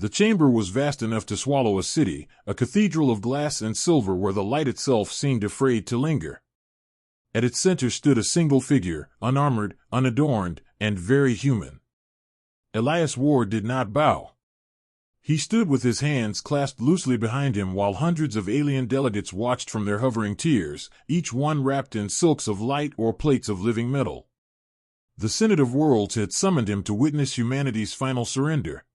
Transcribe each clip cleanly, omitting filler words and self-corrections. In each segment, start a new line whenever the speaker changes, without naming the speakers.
The chamber was vast enough to swallow a city, a cathedral of glass and silver where the light itself seemed afraid to linger. At its center stood a single figure, unarmored, unadorned, and very human. Elias Ward did not bow. He stood with his hands clasped loosely behind him while hundreds of alien delegates watched from their hovering tiers, each one wrapped in silks of light or plates of living metal. The Senate of Worlds had summoned him to witness humanity's final surrender.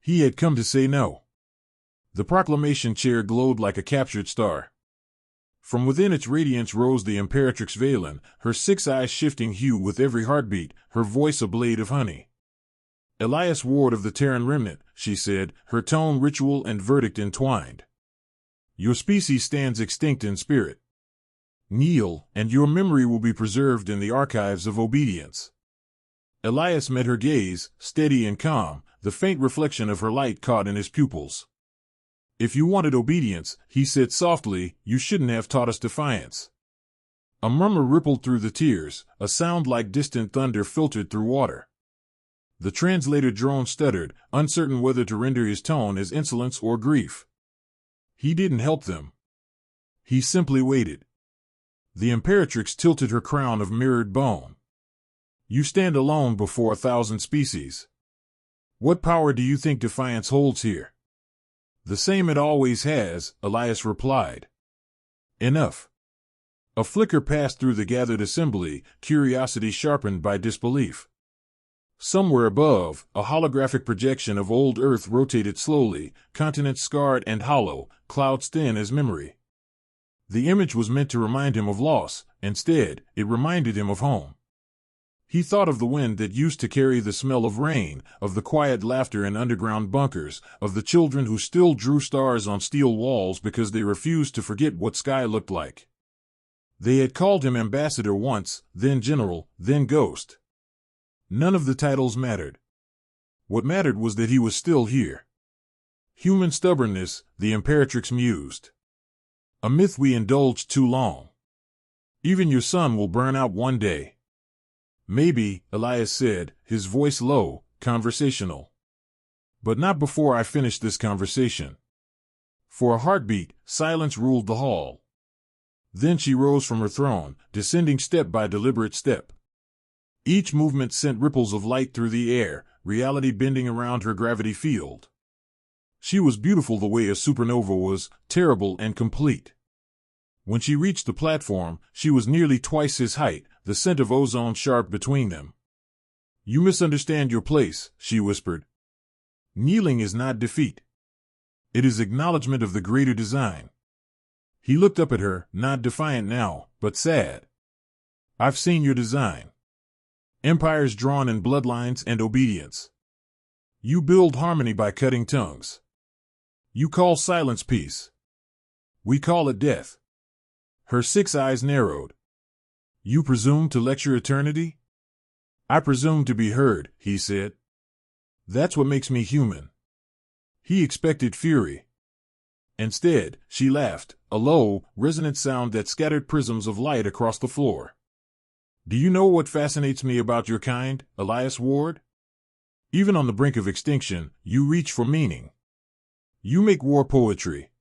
He had come to say no. The proclamation chair glowed like a captured star. From within its radiance rose the Imperatrix Valen, her 6 eyes shifting hue with every heartbeat, her voice a blade of honey. Elias Ward of the Terran Remnant, she said, her tone ritual and verdict entwined. Your species stands extinct in spirit. Kneel, and your memory will be preserved in the archives of obedience. Elias met her gaze, steady and calm, the faint reflection of her light caught in his pupils. If you wanted obedience, he said softly, you shouldn't have taught us defiance. A murmur rippled through the tiers, a sound like distant thunder filtered through water. The translator drone stuttered, uncertain whether to render his tone as insolence or grief. He didn't help them. He simply waited. The Imperatrix tilted her crown of mirrored bone. You stand alone before 1,000 species. What power do you think defiance holds here? The same it always has, Elias replied. Enough. A flicker passed through the gathered assembly, curiosity sharpened by disbelief. Somewhere above, a holographic projection of old Earth rotated slowly, continents scarred and hollow, clouds thin as memory. The image was meant to remind him of loss, instead, it reminded him of home. He thought of the wind that used to carry the smell of rain, of the quiet laughter in underground bunkers, of the children who still drew stars on steel walls because they refused to forget what sky looked like. They had called him ambassador once, then general, then ghost. None of the titles mattered. What mattered was that he was still here. Human stubbornness, the Imperatrix mused. A myth we indulged too long. Even your sun will burn out one day. Maybe, Elias said, his voice low, conversational. But not before I finish this conversation. For a heartbeat, silence ruled the hall. Then she rose from her throne, descending step by deliberate step. Each movement sent ripples of light through the air, reality bending around her gravity field. She was beautiful the way a supernova was, terrible and complete. When she reached the platform, she was nearly twice his height, the scent of ozone sharp between them. You misunderstand your place, she whispered. Kneeling is not defeat. It is acknowledgement of the greater design. He looked up at her, not defiant now, but sad. I've seen your design. Empires drawn in bloodlines and obedience. You build harmony by cutting tongues. You call silence peace. We call it death. Her 6 eyes narrowed. You presume to lecture eternity? I presume to be heard, he said. That's what makes me human. He expected fury. Instead, she laughed, a low, resonant sound that scattered prisms of light across the floor. Do you know what fascinates me about your kind, Elias Ward? Even on the brink of extinction, you reach for meaning. You make war poetry.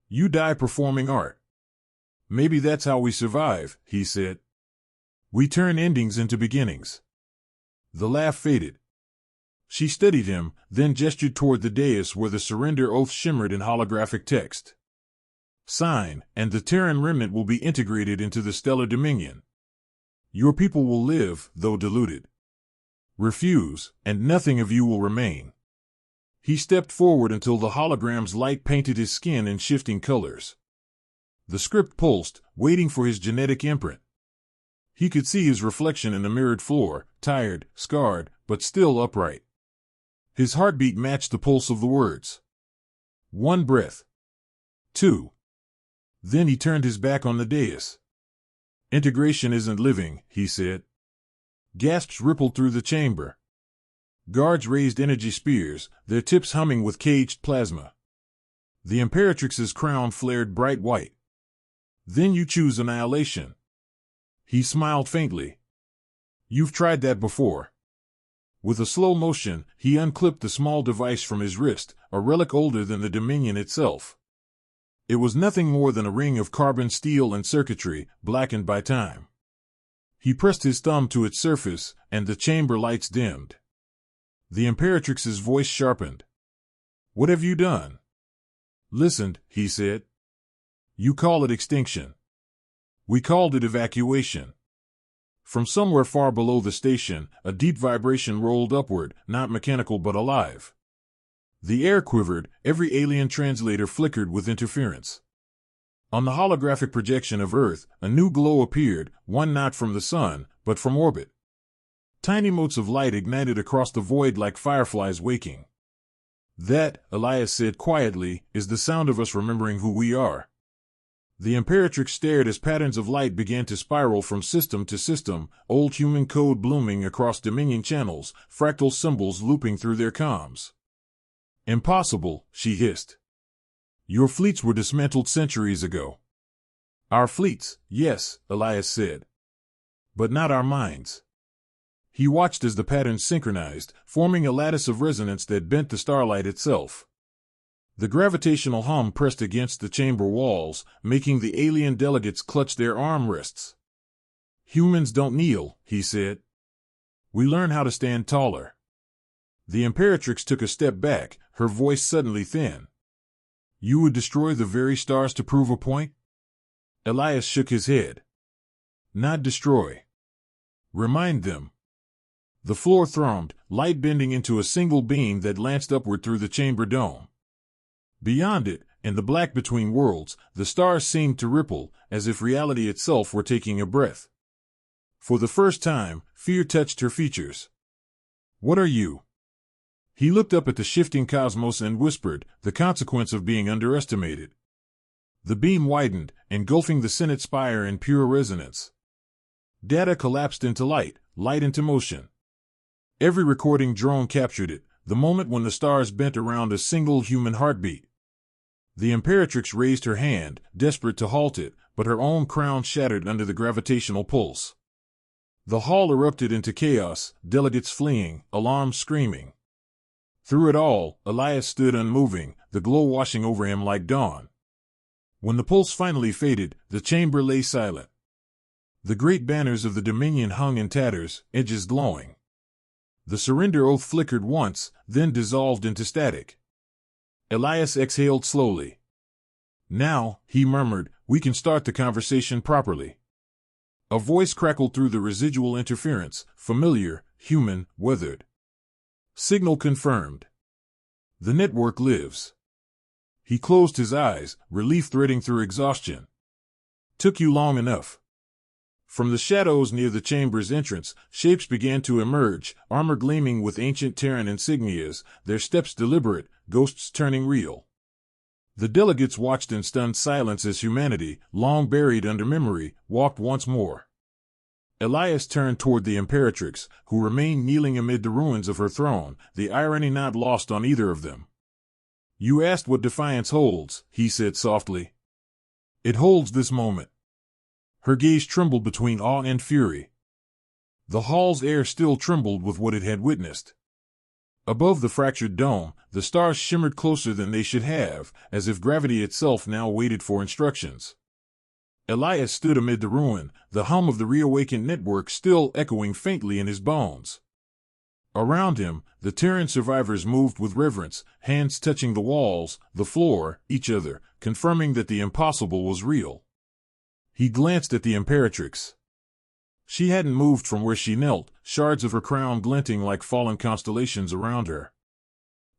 You die performing art. Maybe that's how we survive, he said. We turn endings into beginnings. The laugh faded. She studied him, then gestured toward the dais where the surrender oath shimmered in holographic text. Sign, and the Terran remnant will be integrated into the stellar dominion. Your people will live, though diluted. Refuse, and nothing of you will remain. He stepped forward until the hologram's light painted his skin in shifting colors. The script pulsed, waiting for his genetic imprint. He could see his reflection in the mirrored floor, tired, scarred, but still upright. His heartbeat matched the pulse of the words. 1 breath. 2. Then he turned his back on the dais. Integration isn't living, he said. Gasps rippled through the chamber. Guards raised energy spears, their tips humming with caged plasma. The Imperatrix's crown flared bright white. Then you choose annihilation. He smiled faintly. You've tried that before. With a slow motion, he unclipped the small device from his wrist, a relic older than the Dominion itself. It was nothing more than a ring of carbon steel and circuitry, blackened by time. He pressed his thumb to its surface, and the chamber lights dimmed. The Imperatrix's voice sharpened. "What have you done?" "Listened," he said. "You call it extinction. We called it evacuation." From somewhere far below the station, a deep vibration rolled upward, not mechanical but alive. The air quivered, every alien translator flickered with interference. On the holographic projection of Earth, a new glow appeared, one not from the sun, but from orbit. Tiny motes of light ignited across the void like fireflies waking. "That," Elias said quietly, "is the sound of us remembering who we are." The Imperatrix stared as patterns of light began to spiral from system to system, old human code blooming across Dominion channels, fractal symbols looping through their comms. "Impossible," she hissed. "Your fleets were dismantled centuries ago." "Our fleets, yes," Elias said. "But not our minds." He watched as the patterns synchronized, forming a lattice of resonance that bent the starlight itself. The gravitational hum pressed against the chamber walls, making the alien delegates clutch their armrests. "Humans don't kneel," he said. "We learn how to stand taller." The Imperatrix took a step back, her voice suddenly thin. "You would destroy the very stars to prove a point?" Elias shook his head. "Not destroy. Remind them." The floor thrummed, light bending into a single beam that lanced upward through the chamber dome. Beyond it, in the black between worlds, the stars seemed to ripple, as if reality itself were taking a breath. For the first time, fear touched her features. "What are you?" He looked up at the shifting cosmos and whispered, "The consequence of being underestimated." The beam widened, engulfing the Senate spire in pure resonance. Data collapsed into light, light into motion. Every recording drone captured it, the moment when the stars bent around a single human heartbeat. The Imperatrix raised her hand, desperate to halt it, but her own crown shattered under the gravitational pulse. The hall erupted into chaos, delegates fleeing, alarms screaming. Through it all, Elias stood unmoving, the glow washing over him like dawn. When the pulse finally faded, the chamber lay silent. The great banners of the Dominion hung in tatters, edges glowing. The surrender oath flickered once, then dissolved into static. Elias exhaled slowly. "Now," he murmured, "we can start the conversation properly." A voice crackled through the residual interference, familiar, human, weathered. "Signal confirmed. The network lives." He closed his eyes, relief threading through exhaustion. "Took you long enough." From the shadows near the chamber's entrance, shapes began to emerge, armor gleaming with ancient Terran insignias, their steps deliberate, ghosts turning real. The delegates watched in stunned silence as humanity, long buried under memory, walked once more. Elias turned toward the Imperatrix, who remained kneeling amid the ruins of her throne, the irony not lost on either of them. "You asked what defiance holds," he said softly. "It holds this moment." Her gaze trembled between awe and fury. The hall's air still trembled with what it had witnessed. Above the fractured dome, the stars shimmered closer than they should have, as if gravity itself now waited for instructions. Elias stood amid the ruin, the hum of the reawakened network still echoing faintly in his bones. Around him, the Terran survivors moved with reverence, hands touching the walls, the floor, each other, confirming that the impossible was real. He glanced at the Imperatrix. She hadn't moved from where she knelt, shards of her crown glinting like fallen constellations around her.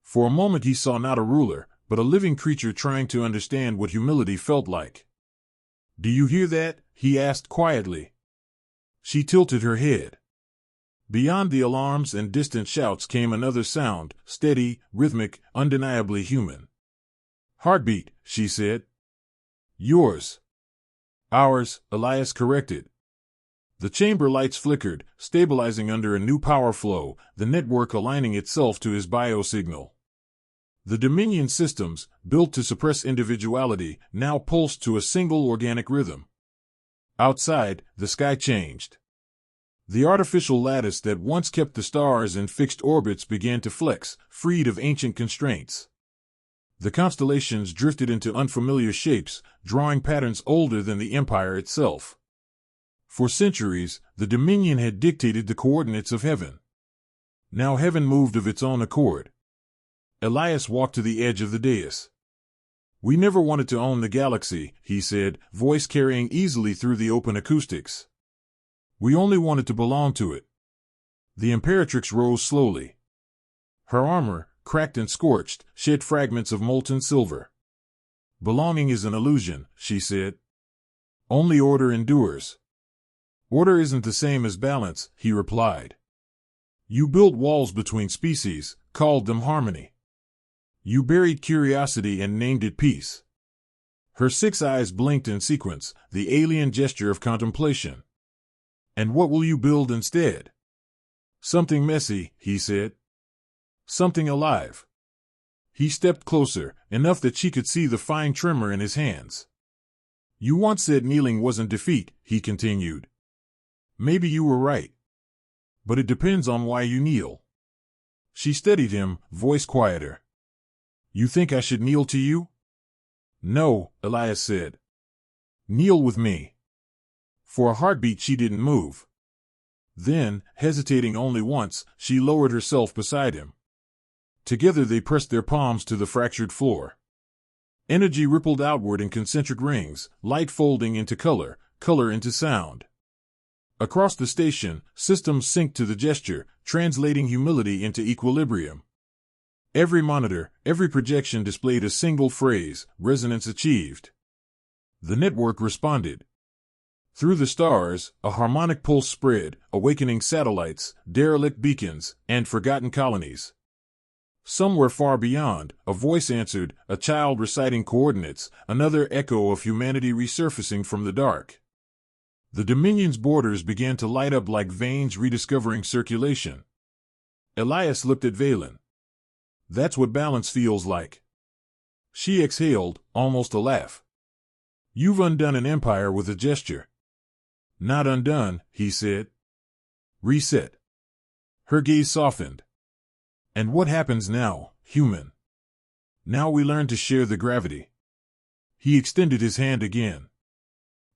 For a moment he saw not a ruler, but a living creature trying to understand what humility felt like. "Do you hear that?" he asked quietly. She tilted her head. Beyond the alarms and distant shouts came another sound, steady, rhythmic, undeniably human. "Heartbeat," she said. "Yours." "Ours," Elias corrected. The chamber lights flickered, stabilizing under a new power flow, the network aligning itself to his biosignal. The Dominion systems, built to suppress individuality, now pulsed to a single organic rhythm. Outside, the sky changed. The artificial lattice that once kept the stars in fixed orbits began to flex, freed of ancient constraints. The constellations drifted into unfamiliar shapes, drawing patterns older than the empire itself. For centuries, the Dominion had dictated the coordinates of heaven. Now heaven moved of its own accord. Elias walked to the edge of the dais. "We never wanted to own the galaxy," he said, voice carrying easily through the open acoustics. "We only wanted to belong to it." The Imperatrix rose slowly. Her armor, cracked and scorched, shed fragments of molten silver. "Belonging is an illusion," she said. "Only order endures." "Order isn't the same as balance," he replied. "You built walls between species, called them harmony. You buried curiosity and named it peace." Her 6 eyes blinked in sequence, the alien gesture of contemplation. "And what will you build instead?" "Something messy," he said. "Something alive." He stepped closer, enough that she could see the fine tremor in his hands. "You once said kneeling wasn't defeat," he continued. "Maybe you were right. But it depends on why you kneel." She steadied him, voice quieter. "You think I should kneel to you?" "No," Elias said. "Kneel with me." For a heartbeat she didn't move. Then, hesitating only once, she lowered herself beside him. Together they pressed their palms to the fractured floor. Energy rippled outward in concentric rings, light folding into color, color into sound. Across the station, systems synced to the gesture, translating humility into equilibrium. Every monitor, every projection displayed a single phrase, resonance achieved. The network responded. Through the stars, a harmonic pulse spread, awakening satellites, derelict beacons, and forgotten colonies. Somewhere far beyond, a voice answered, a child reciting coordinates, another echo of humanity resurfacing from the dark. The Dominion's borders began to light up like veins rediscovering circulation. Elias looked at Valen. "That's what balance feels like." She exhaled, almost a laugh. "You've undone an empire with a gesture." "Not undone," he said. "Reset." Her gaze softened. "And what happens now, human? Now we learn to share the gravity." He extended his hand again.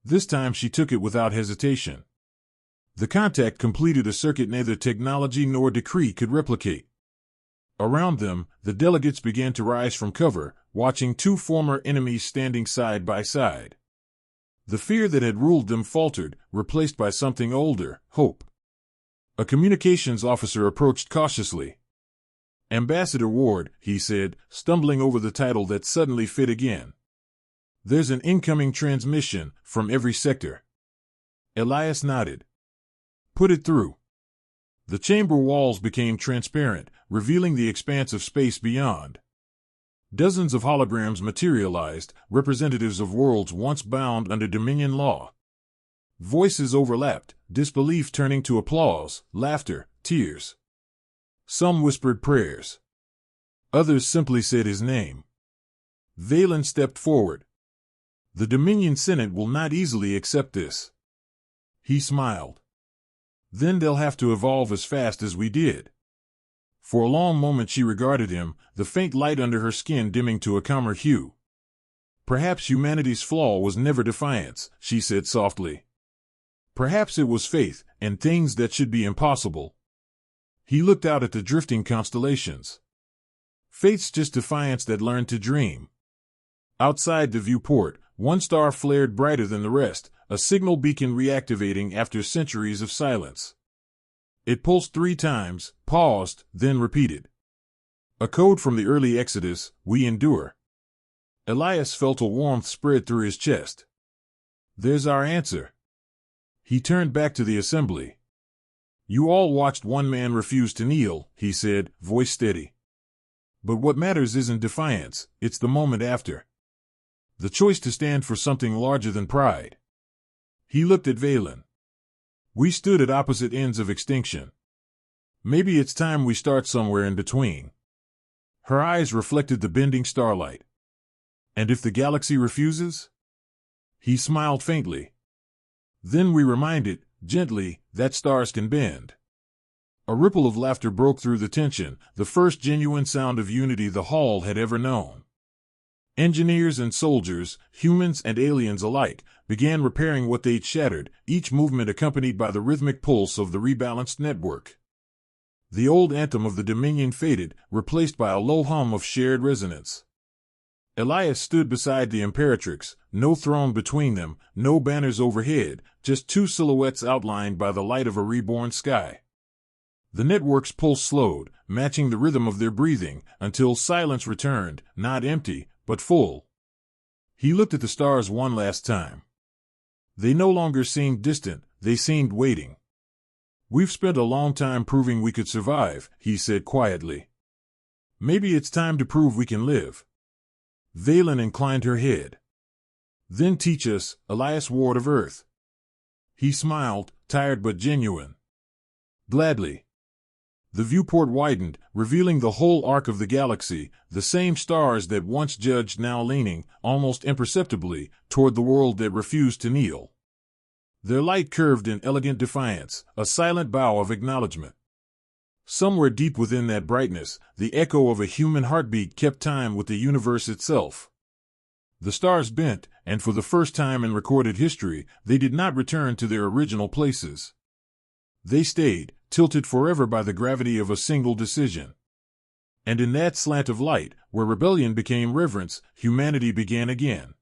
This time she took it without hesitation. The contact completed a circuit neither technology nor decree could replicate. Around them, the delegates began to rise from cover, watching 2 former enemies standing side by side. The fear that had ruled them faltered, replaced by something older, hope. A communications officer approached cautiously. "Ambassador Ward," he said, stumbling over the title that suddenly fit again. "There's an incoming transmission, from every sector." Elias nodded. "Put it through." The chamber walls became transparent, revealing the expanse of space beyond. Dozens of holograms materialized, representatives of worlds once bound under Dominion law. Voices overlapped, disbelief turning to applause, laughter, tears. Some whispered prayers. Others simply said his name. Valen stepped forward. "The Dominion Senate will not easily accept this." He smiled. "Then they'll have to evolve as fast as we did." For a long moment she regarded him, the faint light under her skin dimming to a calmer hue. "Perhaps humanity's flaw was never defiance," she said softly. "Perhaps it was faith, and things that should be impossible." He looked out at the drifting constellations. "Faith's just defiance that learned to dream." Outside the viewport, one star flared brighter than the rest, a signal beacon reactivating after centuries of silence. It pulsed 3 times, paused, then repeated. "A code from the early Exodus, we endure." Elias felt a warmth spread through his chest. "There's our answer." He turned back to the assembly. "You all watched one man refuse to kneel," he said, voice steady. "But what matters isn't defiance, it's the moment after. The choice to stand for something larger than pride." He looked at Valen. "We stood at opposite ends of extinction. Maybe it's time we start somewhere in between." Her eyes reflected the bending starlight. "And if the galaxy refuses?" He smiled faintly. "Then we remind it, gently, that stars can bend. A ripple of laughter broke through the tension, the first genuine sound of unity the hall had ever known. Engineers and soldiers, humans and aliens alike, began repairing what they'd shattered, each movement accompanied by the rhythmic pulse of the rebalanced network. The old anthem of the Dominion faded, replaced by a low hum of shared resonance. Elias stood beside the Imperatrix, no throne between them, no banners overhead, just two silhouettes outlined by the light of a reborn sky. The network's pulse slowed, matching the rhythm of their breathing, until silence returned, not empty, but full. He looked at the stars one last time. They no longer seemed distant, they seemed waiting. "We've spent a long time proving we could survive," he said quietly. "Maybe it's time to prove we can live." Valen inclined her head. "Then teach us, Elias Ward of Earth." He smiled, tired but genuine. "Gladly." The viewport widened, revealing the whole arc of the galaxy, the same stars that once judged now leaning, almost imperceptibly, toward the world that refused to kneel. Their light curved in elegant defiance, a silent bow of acknowledgement. Somewhere deep within that brightness, the echo of a human heartbeat kept time with the universe itself. The stars bent, and for the first time in recorded history, they did not return to their original places. They stayed, tilted forever by the gravity of a single decision. And in that slant of light, where rebellion became reverence, humanity began again.